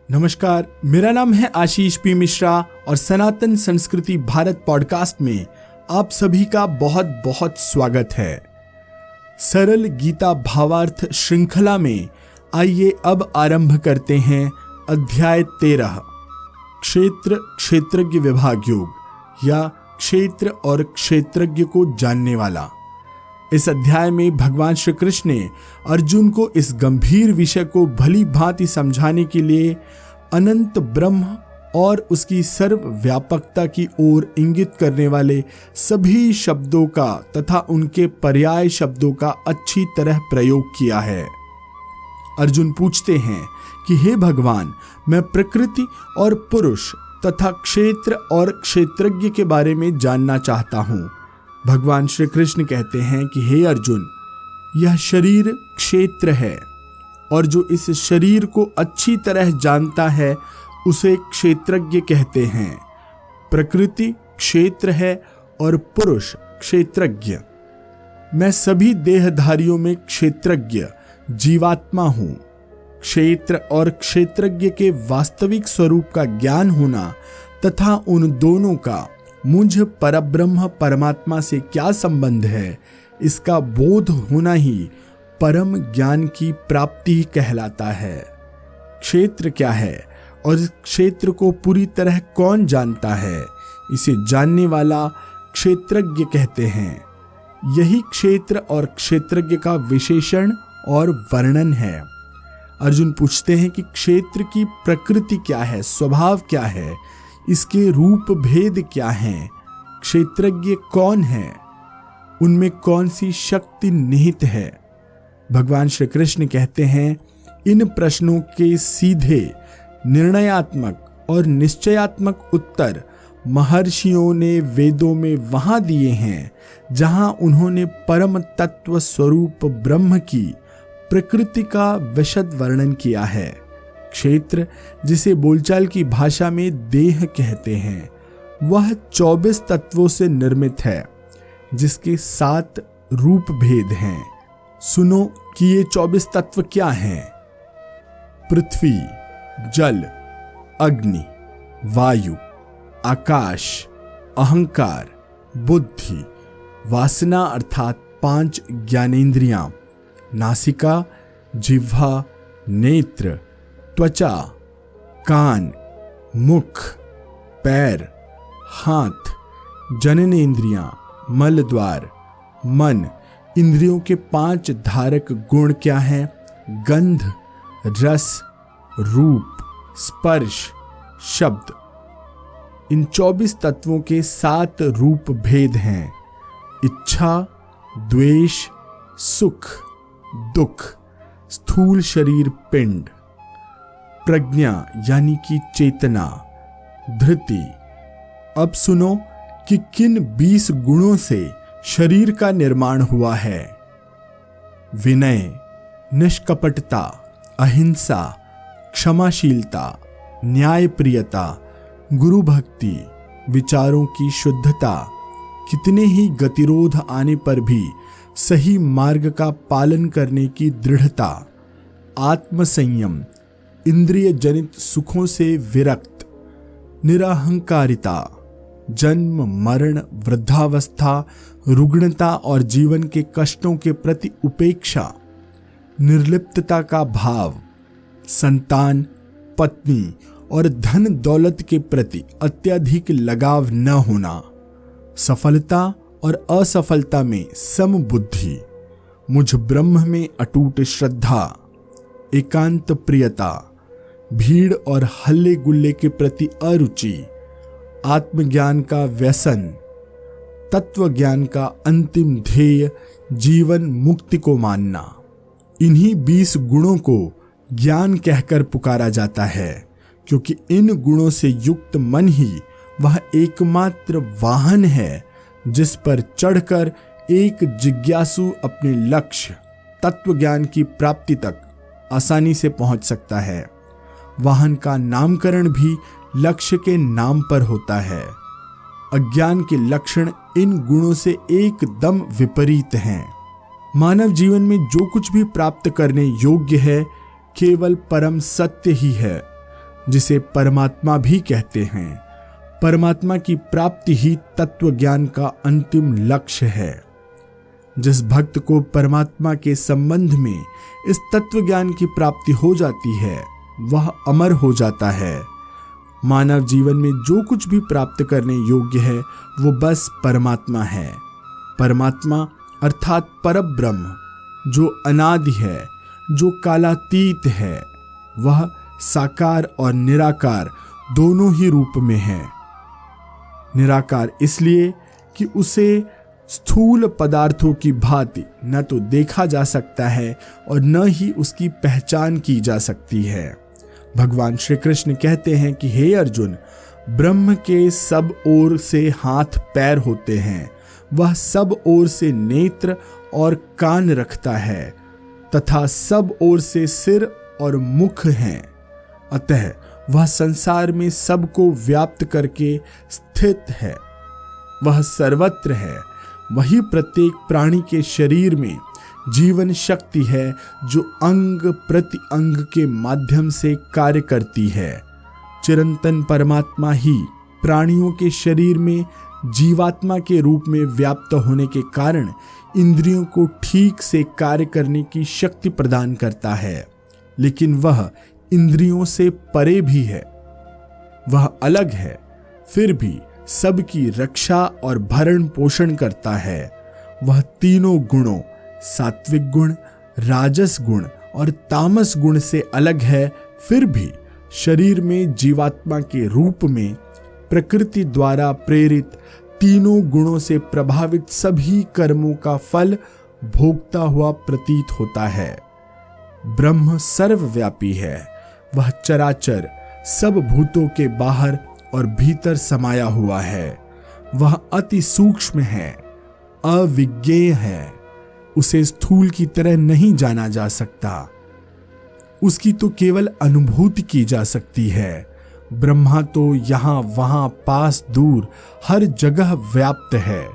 नमस्कार, मेरा नाम है आशीष पी मिश्रा और सनातन संस्कृति भारत पॉडकास्ट में आप सभी का बहुत बहुत स्वागत है। सरल गीता भावार्थ श्रृंखला में आइए अब आरंभ करते हैं अध्याय 13 क्षेत्र क्षेत्रज्ञ विभाग योग या क्षेत्र और क्षेत्रज्ञ को जानने वाला। इस अध्याय में भगवान श्री कृष्ण ने अर्जुन को इस गंभीर विषय को भली भांति समझाने के लिए अनंत ब्रह्म और उसकी सर्वव्यापकता की ओर इंगित करने वाले सभी शब्दों का तथा उनके पर्याय शब्दों का अच्छी तरह प्रयोग किया है। अर्जुन पूछते हैं कि हे भगवान, मैं प्रकृति और पुरुष तथा क्षेत्र और क्षेत्रज्ञ के बारे में जानना चाहता हूँ। भगवान श्री कृष्ण कहते हैं कि हे अर्जुन, यह शरीर क्षेत्र है और जो इस शरीर को अच्छी तरह जानता है उसे क्षेत्रज्ञ कहते हैं। प्रकृति क्षेत्र है और पुरुष क्षेत्रज्ञ। मैं सभी देहधारियों में क्षेत्रज्ञ जीवात्मा हूँ। क्षेत्र और क्षेत्रज्ञ के वास्तविक स्वरूप का ज्ञान होना तथा उन दोनों का मुझ परब्रह्म परमात्मा से क्या संबंध है, इसका बोध होना ही परम ज्ञान की प्राप्ति कहलाता है। क्षेत्र क्या है और इस क्षेत्र को पूरी तरह कौन जानता है, इसे जानने वाला क्षेत्रज्ञ कहते हैं। यही क्षेत्र और क्षेत्रज्ञ का विशेषण और वर्णन है। अर्जुन पूछते हैं कि क्षेत्र की प्रकृति क्या है, स्वभाव क्या है, इसके रूप भेद क्या हैं, क्षेत्रज्ञ कौन है, उनमें कौन सी शक्ति निहित है। भगवान श्री कृष्ण कहते हैं, इन प्रश्नों के सीधे निर्णयात्मक और निश्चयात्मक उत्तर महर्षियों ने वेदों में वहां दिए हैं जहां उन्होंने परम तत्व स्वरूप ब्रह्म की प्रकृति का विशद वर्णन किया है। क्षेत्र, जिसे बोलचाल की भाषा में देह कहते हैं, वह 24 तत्वों से निर्मित है जिसके 7 रूप भेद हैं। सुनो कि ये 24 तत्व क्या हैं। पृथ्वी, जल, अग्नि, वायु, आकाश, अहंकार, बुद्धि, वासना अर्थात 5 ज्ञानेंद्रियां, नासिका, जिह्वा, नेत्र, त्वचा, कान, मुख, पैर, हाथ, जननेंद्रियां, मलद्वार, मन। इंद्रियों के 5 धारक गुण क्या हैं? गंध, रस, रूप, स्पर्श, शब्द। इन 24 तत्वों के 7 रूप भेद हैं। इच्छा, द्वेष, सुख, दुख, स्थूल शरीर पिंड, प्रज्ञा यानी कि चेतना, धृति। अब सुनो कि किन 20 गुणों से शरीर का निर्माण हुआ है। विनय, निष्कपटता, अहिंसा, क्षमाशीलता, न्यायप्रियता, गुरु भक्ति, विचारों की शुद्धता, कितने ही गतिरोध आने पर भी सही मार्ग का पालन करने की दृढ़ता, आत्मसंयम, इंद्रिय जनित सुखों से विरक्त, निरहंकारिता, जन्म मरण, वृद्धावस्था, रुग्णता और जीवन के कष्टों के प्रति उपेक्षा, निर्लिप्तता का भाव, संतान, पत्नी और धन दौलत के प्रति अत्यधिक लगाव न होना, सफलता और असफलता में समबुद्धि, मुझ ब्रह्म में अटूट श्रद्धा, एकांत प्रियता, भीड़ और हल्ले गुल्ले के प्रति अरुचि, आत्मज्ञान का व्यसन, तत्व ज्ञान का अंतिम ध्येय जीवन मुक्ति को मानना। इन्हीं 20 गुणों को ज्ञान कहकर पुकारा जाता है, क्योंकि इन गुणों से युक्त मन ही वह एकमात्र वाहन है जिस पर चढ़कर एक जिज्ञासु अपने लक्ष्य तत्व ज्ञान की प्राप्ति तक आसानी से पहुंच सकता है। वाहन का नामकरण भी लक्ष्य के नाम पर होता है। अज्ञान के लक्षण इन गुणों से एकदम विपरीत हैं। मानव जीवन में जो कुछ भी प्राप्त करने योग्य है केवल परम सत्य ही है। जिसे परमात्मा भी कहते हैं। परमात्मा की प्राप्ति ही तत्व ज्ञान का अंतिम लक्ष्य है। जिस भक्त को परमात्मा के संबंध में इस तत्व ज्ञान की प्राप्ति हो जाती है वह अमर हो जाता है। मानव जीवन में जो कुछ भी प्राप्त करने योग्य है वो बस परमात्मा है। परमात्मा अर्थात परब्रह्म जो अनादि है, जो कालातीत है, वह साकार और निराकार दोनों ही रूप में है। निराकार इसलिए कि उसे स्थूल पदार्थों की भांति न तो देखा जा सकता है और न ही उसकी पहचान की जा सकती है। भगवान श्री कृष्ण कहते हैं कि हे अर्जुन, ब्रह्म के सब ओर से हाथ पैर होते हैं, वह सब ओर से नेत्र और कान रखता है तथा सब ओर से सिर और मुख हैं। अतः वह संसार में सबको व्याप्त करके स्थित है। वह सर्वत्र है। वही प्रत्येक प्राणी के शरीर में जीवन शक्ति है जो अंग प्रति अंग के माध्यम से कार्य करती है। चिरंतन परमात्मा ही प्राणियों के शरीर में जीवात्मा के रूप में व्याप्त होने के कारण इंद्रियों को ठीक से कार्य करने की शक्ति प्रदान करता है, लेकिन वह इंद्रियों से परे भी है। वह अलग है, फिर भी सबकी रक्षा और भरण पोषण करता है। वह तीनों गुणों सात्विक गुण, राजस गुण और तामस गुण से अलग है, फिर भी शरीर में जीवात्मा के रूप में प्रकृति द्वारा प्रेरित तीनों गुणों से प्रभावित सभी कर्मों का फल भोगता हुआ प्रतीत होता है। ब्रह्म सर्वव्यापी है। वह चराचर सब भूतों के बाहर और भीतर समाया हुआ है। वह अति सूक्ष्म है, अविज्ञेय है। उसे स्थूल की तरह नहीं जाना जा सकता। उसकी तो केवल अनुभूति की जा सकती है। ब्रह्मा तो यहाँ वहाँ पास दूर हर जगह व्याप्त है,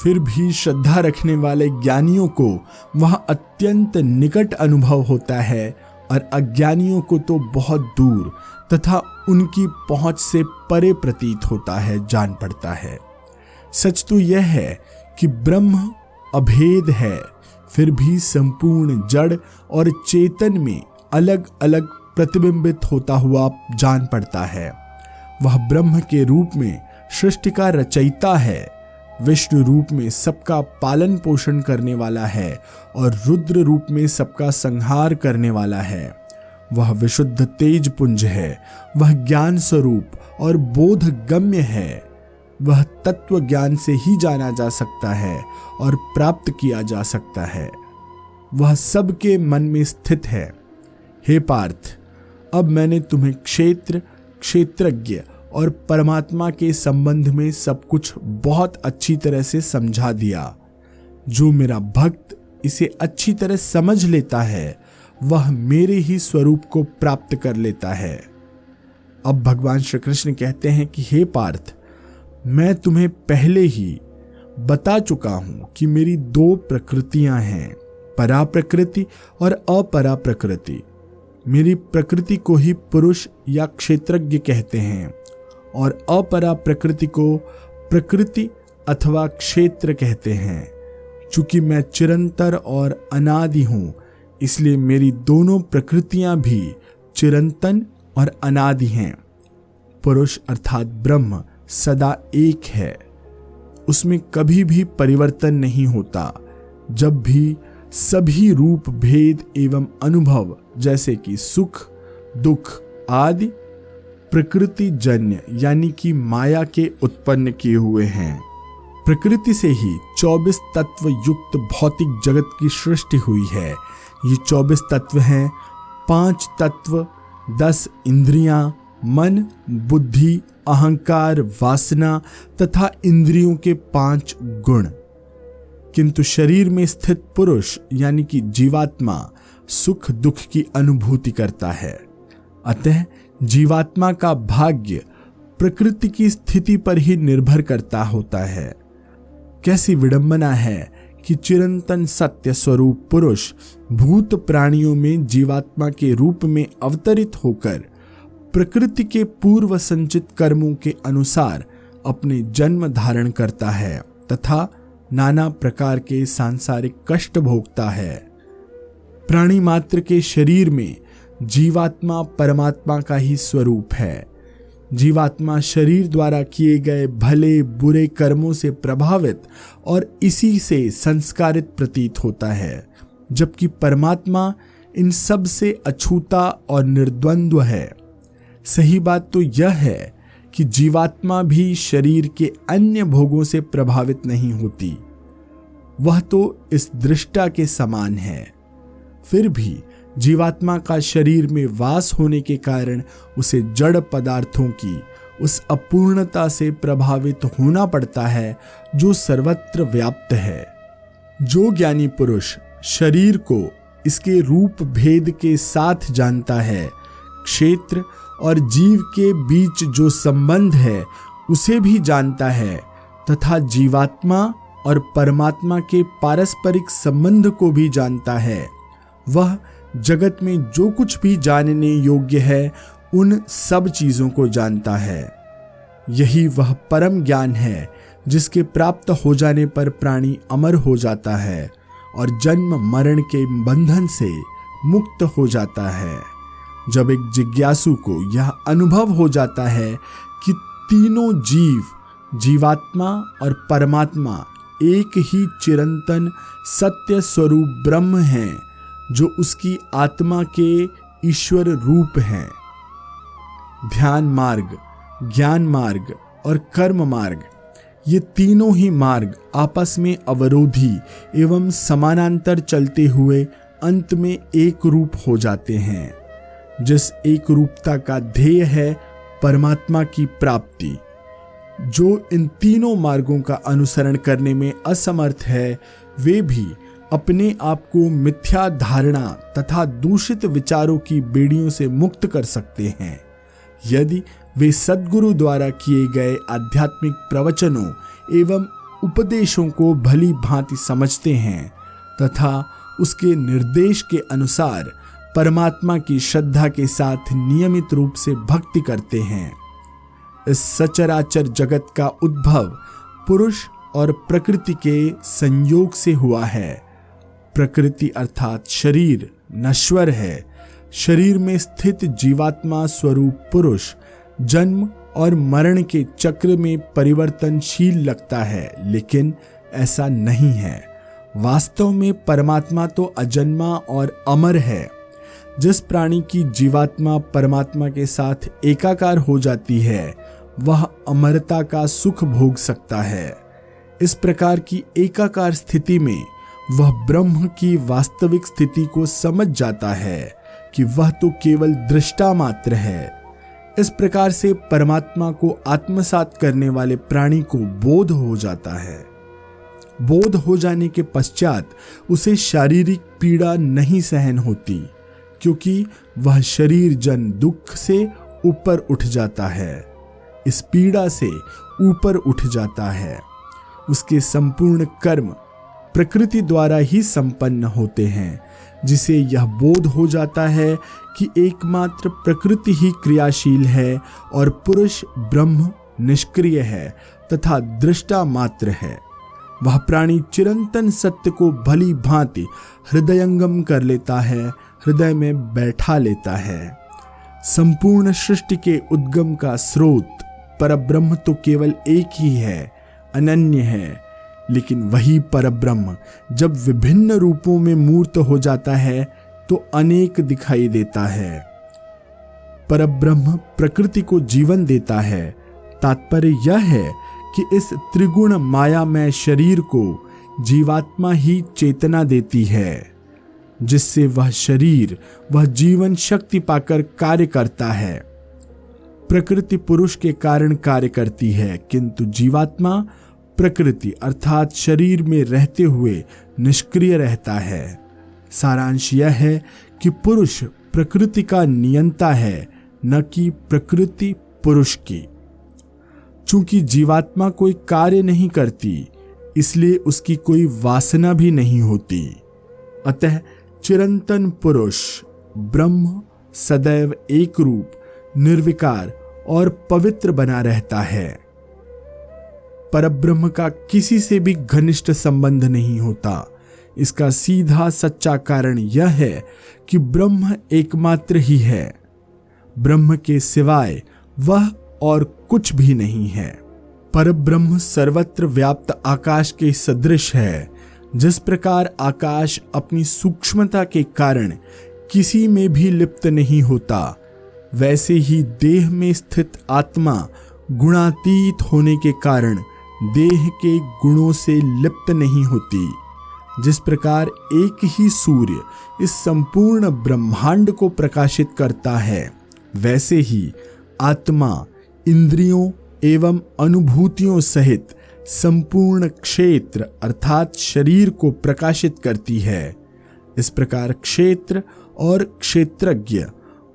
फिर भी श्रद्धा रखने वाले ज्ञानियों को वह अत्यंत निकट अनुभव होता है और अज्ञानियों को तो बहुत दूर तथा उनकी पहुंच से परे प्रतीत होता है, जान पड़ता है। सच तो यह है कि ब्रह्म अभेद है, फिर भी संपूर्ण जड़ और चेतन में अलग अलग प्रतिबिंबित होता हुआ जान पड़ता है। वह ब्रह्म के रूप में सृष्टि का रचयिता है, विष्णु रूप में सबका पालन पोषण करने वाला है और रुद्र रूप में सबका संहार करने वाला है। वह विशुद्ध तेज पुंज है। वह ज्ञान स्वरूप और बोध गम्य है। वह तत्व ज्ञान से ही जाना जा सकता है और प्राप्त किया जा सकता है। वह सबके मन में स्थित है। हे पार्थ, अब मैंने तुम्हें क्षेत्र, क्षेत्रज्ञ और परमात्मा के संबंध में सब कुछ बहुत अच्छी तरह से समझा दिया। जो मेरा भक्त इसे अच्छी तरह समझ लेता है वह मेरे ही स्वरूप को प्राप्त कर लेता है। अब भगवान श्री कृष्ण कहते हैं कि हे पार्थ, मैं तुम्हें पहले ही बता चुका हूं कि मेरी दो प्रकृतियां हैं, परा प्रकृति और अपरा प्रकृति। मेरी प्रकृति को ही पुरुष या क्षेत्रज्ञ कहते हैं और अपरा प्रकृति को प्रकृति अथवा क्षेत्र कहते हैं। चूंकि मैं चिरंतर और अनादि हूं, इसलिए मेरी दोनों प्रकृतियां भी चिरंतन और अनादि हैं। पुरुष अर्थात ब्रह्म सदा एक है, उसमें कभी भी परिवर्तन नहीं होता। जब भी सभी रूप भेद एवं अनुभव जैसे कि सुख दुख आदि प्रकृति जन्य यानी कि माया के उत्पन्न किए हुए हैं। प्रकृति से ही 24 तत्व युक्त भौतिक जगत की सृष्टि हुई है। ये 24 तत्व हैं 5 तत्व, 10 इंद्रियां, मन, बुद्धि, अहंकार, वासना तथा इंद्रियों के 5 गुण। किंतु शरीर में स्थित पुरुष यानी कि जीवात्मा सुख दुख की अनुभूति करता है। अतः जीवात्मा का भाग्य प्रकृति की स्थिति पर ही निर्भर करता होता है। कैसी विडंबना है कि चिरंतन सत्य स्वरूप पुरुष भूत प्राणियों में जीवात्मा के रूप में अवतरित होकर प्रकृति के पूर्व संचित कर्मों के अनुसार अपने जन्म धारण करता है तथा नाना प्रकार के सांसारिक कष्ट भोगता है। प्राणी मात्र के शरीर में जीवात्मा परमात्मा का ही स्वरूप है। जीवात्मा शरीर द्वारा किए गए भले बुरे कर्मों से प्रभावित और इसी से संस्कारित प्रतीत होता है, जबकि परमात्मा इन सब से अछूता और निर्द्वंद्व है। सही बात तो यह है कि जीवात्मा भी शरीर के अन्य भोगों से प्रभावित नहीं होती, वह तो इस दृष्टा के समान है। फिर भी जीवात्मा का शरीर में वास होने के कारण उसे जड़ पदार्थों की उस अपूर्णता से प्रभावित होना पड़ता है जो सर्वत्र व्याप्त है। जो ज्ञानी पुरुष शरीर को इसके रूप भेद के साथ जानता है, क्षेत्र और जीव के बीच जो संबंध है उसे भी जानता है तथा जीवात्मा और परमात्मा के पारस्परिक संबंध को भी जानता है, वह जगत में जो कुछ भी जानने योग्य है उन सब चीजों को जानता है। यही वह परम ज्ञान है जिसके प्राप्त हो जाने पर प्राणी अमर हो जाता है और जन्म मरण के बंधन से मुक्त हो जाता है। जब एक जिज्ञासु को यह अनुभव हो जाता है कि तीनों जीव, जीवात्मा और परमात्मा एक ही चिरंतन सत्य स्वरूप ब्रह्म हैं, जो उसकी आत्मा के ईश्वर रूप हैं। ध्यान मार्ग, ज्ञान मार्ग और कर्म मार्ग, ये तीनों ही मार्ग आपस में अवरोधी एवं समानांतर चलते हुए अंत में एक रूप हो जाते हैं। जिस एक रूपता का ध्येय है परमात्मा की प्राप्ति। जो इन तीनों मार्गों का अनुसरण करने में असमर्थ है, वे भी अपने आप को मिथ्या धारणा तथा दूषित विचारों की बेड़ियों से मुक्त कर सकते हैं, यदि वे सद्गुरु द्वारा किए गए आध्यात्मिक प्रवचनों एवं उपदेशों को भली भांति समझते हैं तथा उसके निर्देश के अनुसार परमात्मा की श्रद्धा के साथ नियमित रूप से भक्ति करते हैं। इस सचराचर जगत का उद्भव पुरुष और प्रकृति के संयोग से हुआ है। प्रकृति अर्थात शरीर नश्वर है। शरीर में स्थित जीवात्मा स्वरूप पुरुष जन्म और मरण के चक्र में परिवर्तनशील लगता है, लेकिन ऐसा नहीं है। वास्तव में परमात्मा तो अजन्मा और अमर है। जिस प्राणी की जीवात्मा परमात्मा के साथ एकाकार हो जाती है, वह अमरता का सुख भोग सकता है। इस प्रकार की एकाकार स्थिति में वह ब्रह्म की वास्तविक स्थिति को समझ जाता है कि वह तो केवल दृष्टा मात्र है। इस प्रकार से परमात्मा को आत्मसात करने वाले प्राणी को बोध हो जाता है। बोध हो जाने के पश्चात उसे शारीरिक पीड़ा नहीं सहन होती, क्योंकि वह शरीर जन दुख से ऊपर उठ जाता है। इस पीड़ा से ऊपर उठ जाता है। उसके संपूर्ण कर्म प्रकृति द्वारा ही संपन्न होते हैं, जिसे यह बोध हो जाता है कि एकमात्र प्रकृति ही क्रियाशील है और पुरुष ब्रह्म निष्क्रिय है तथा दृष्टा मात्र है। वह प्राणी चिरंतन सत्य को भली भांति हृदयंगम कर लेता है, हृदय में बैठा लेता है। संपूर्ण सृष्टि के उद्गम का स्रोत परब्रह्म तो केवल एक ही है, अनन्य है। लेकिन वही परब्रह्म जब विभिन्न रूपों में मूर्त हो जाता है तो अनेक दिखाई देता है। परब्रह्म प्रकृति को जीवन देता है। तात्पर्य यह है कि इस त्रिगुण मायामय शरीर को जीवात्मा ही चेतना देती है, जिससे वह शरीर, वह जीवन शक्ति पाकर कार्य करता है। प्रकृति पुरुष के कारण कार्य करती है, किंतु जीवात्मा प्रकृति अर्थात शरीर में रहते हुए निष्क्रिय रहता है। सारांश यह है कि पुरुष प्रकृति का नियंता है, न कि प्रकृति पुरुष की। चूंकि जीवात्मा कोई कार्य नहीं करती, इसलिए उसकी कोई वासना भी नहीं होती। अतः चिरंतन पुरुष ब्रह्म सदैव एक रूप निर्विकार और पवित्र बना रहता है। परब्रह्म का किसी से भी घनिष्ठ संबंध नहीं होता। इसका सीधा सच्चा कारण यह है कि ब्रह्म एकमात्र ही है। ब्रह्म के सिवाय वह और कुछ भी नहीं है। परब्रह्म सर्वत्र व्याप्त आकाश के सदृश है। जिस प्रकार आकाश अपनी सूक्ष्मता के कारण किसी में भी लिप्त नहीं होता, वैसे ही देह में स्थित आत्मा गुणातीत होने के कारण देह के गुणों से लिप्त नहीं होती। जिस प्रकार एक ही सूर्य इस संपूर्ण ब्रह्मांड को प्रकाशित करता है, वैसे ही आत्मा इंद्रियों एवं अनुभूतियों सहित संपूर्ण क्षेत्र अर्थात शरीर को प्रकाशित करती है। इस प्रकार क्षेत्र और क्षेत्रज्ञ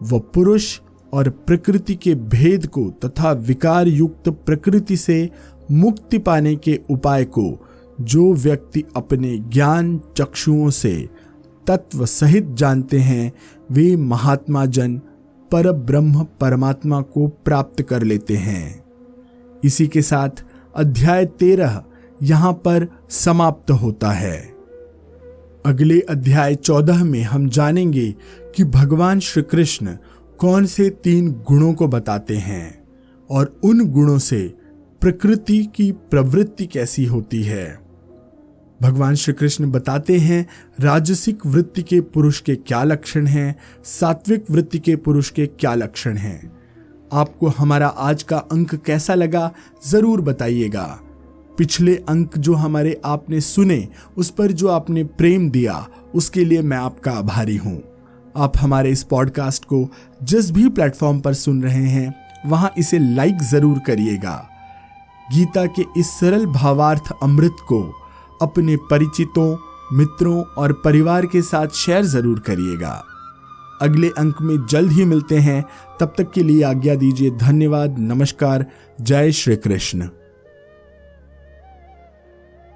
व पुरुष और प्रकृति के भेद को तथा विकार युक्त प्रकृति से मुक्ति पाने के उपाय को जो व्यक्ति अपने ज्ञान चक्षुओं से तत्व सहित जानते हैं, वे महात्मा जन पर ब्रह्म परमात्मा को प्राप्त कर लेते हैं। इसी के साथ अध्याय 13 यहाँ पर समाप्त होता है। अगले अध्याय 14 में हम जानेंगे कि भगवान श्री कृष्ण कौन से 3 गुणों को बताते हैं और उन गुणों से प्रकृति की प्रवृत्ति कैसी होती है। भगवान श्री कृष्ण बताते हैं राजसिक वृत्ति के पुरुष के क्या लक्षण हैं, सात्विक वृत्ति के पुरुष के क्या लक्षण हैं। आपको हमारा आज का अंक कैसा लगा जरूर बताइएगा। पिछले अंक जो हमारे आपने सुने, उस पर जो आपने प्रेम दिया, उसके लिए मैं आपका आभारी हूं। आप हमारे इस पॉडकास्ट को जिस भी प्लेटफॉर्म पर सुन रहे हैं, वहां इसे लाइक जरूर करिएगा। गीता के इस सरल भावार्थ अमृत को अपने परिचितों, मित्रों और परिवार के साथ शेयर जरूर करिएगा। अगले अंक में जल्द ही मिलते हैं। तब तक के लिए आज्ञा दीजिए। धन्यवाद। नमस्कार। जय श्री कृष्ण।